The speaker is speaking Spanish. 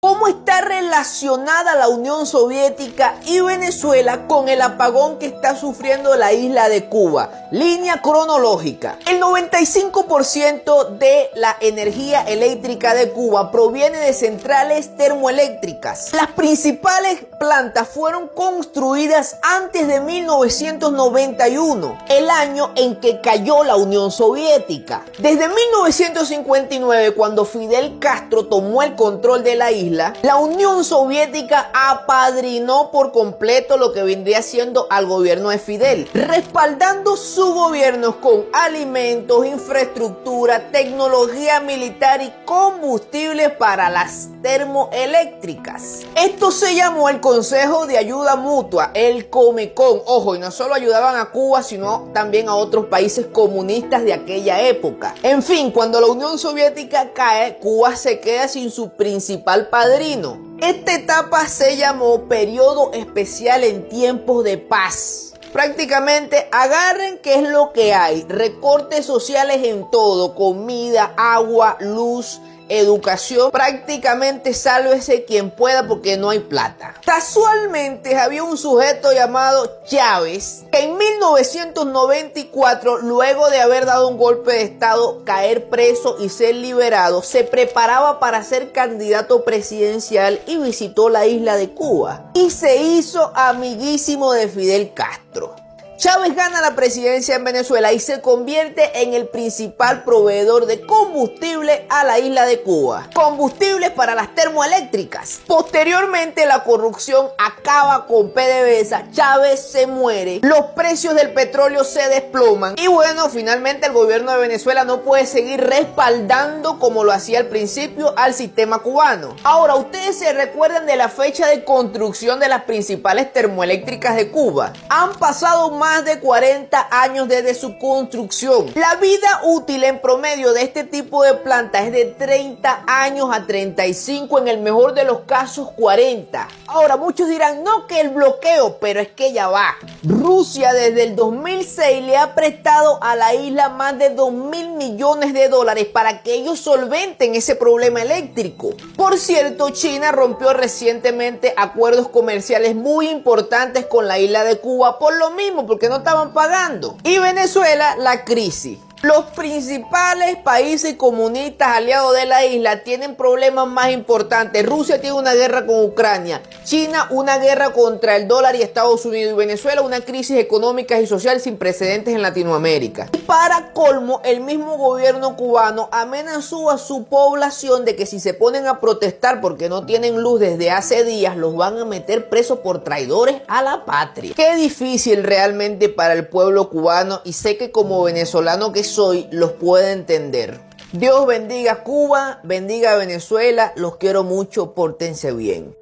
¿Cómo está relacionada la Unión Soviética y Venezuela con el apagón que está sufriendo la isla de Cuba? Línea cronológica. El 95% de la energía eléctrica de Cuba proviene de centrales termoeléctricas. Las principales plantas fueron construidas antes de 1991, el año en que cayó la Unión Soviética. Desde 1959, cuando Fidel Castro tomó el control de la isla, la Unión Soviética apadrinó por completo lo que vendría siendo al gobierno de Fidel, respaldando su gobierno con alimentos, infraestructura, tecnología militar y combustibles para las termoeléctricas. Esto se llamó el Consejo de Ayuda Mutua, el Comecon. Ojo, y no solo ayudaban a Cuba, sino también a otros países comunistas de aquella época. En fin, cuando la Unión Soviética cae, Cuba se queda sin su principal padrino. Esta etapa se llamó Periodo Especial en Tiempos de Paz. Prácticamente agarren qué es lo que hay: recortes sociales en todo, comida, agua, luz, educación. Prácticamente sálvese quien pueda porque no hay plata. Casualmente había un sujeto llamado Chávez que en 1994, luego de haber dado un golpe de estado, caer preso y ser liberado, se preparaba para ser candidato presidencial y visitó la isla de Cuba y se hizo amiguísimo de Fidel Castro. Chávez gana la presidencia en Venezuela y se convierte en el principal proveedor de combustible a la isla de Cuba. Combustibles para las termoeléctricas. Posteriormente, la corrupción acaba con PDVSA, Chávez se muere, los precios del petróleo se desploman y bueno, finalmente el gobierno de Venezuela no puede seguir respaldando como lo hacía al principio al sistema cubano. Ahora, ¿ustedes se recuerdan de la fecha de construcción de las principales termoeléctricas de Cuba? Han pasado más de 40 años desde su construcción. La vida útil en promedio de este tipo de plantas es de 30 años a 35, en el mejor de los casos 40. Ahora, muchos dirán, no, que el bloqueo, pero es que ya va. Rusia desde el 2006 le ha prestado a la isla más de 2.000 millones de dólares para que ellos solventen ese problema eléctrico. Por cierto, China rompió recientemente acuerdos comerciales muy importantes con la isla de Cuba por lo mismo, porque no estaban pagando. Y Venezuela, la crisis. Los principales países comunistas aliados de la isla tienen problemas más importantes. Rusia tiene una guerra con Ucrania, China una guerra contra el dólar y Estados Unidos, y Venezuela una crisis económica y social sin precedentes en Latinoamérica. Y para colmo, el mismo gobierno cubano amenazó a su población de que si se ponen a protestar porque no tienen luz desde hace días, los van a meter presos por traidores a la patria. Qué difícil realmente para el pueblo cubano, y sé que como venezolano que soy, los puede entender. Dios bendiga a Cuba, bendiga a Venezuela, los quiero mucho, pórtense bien.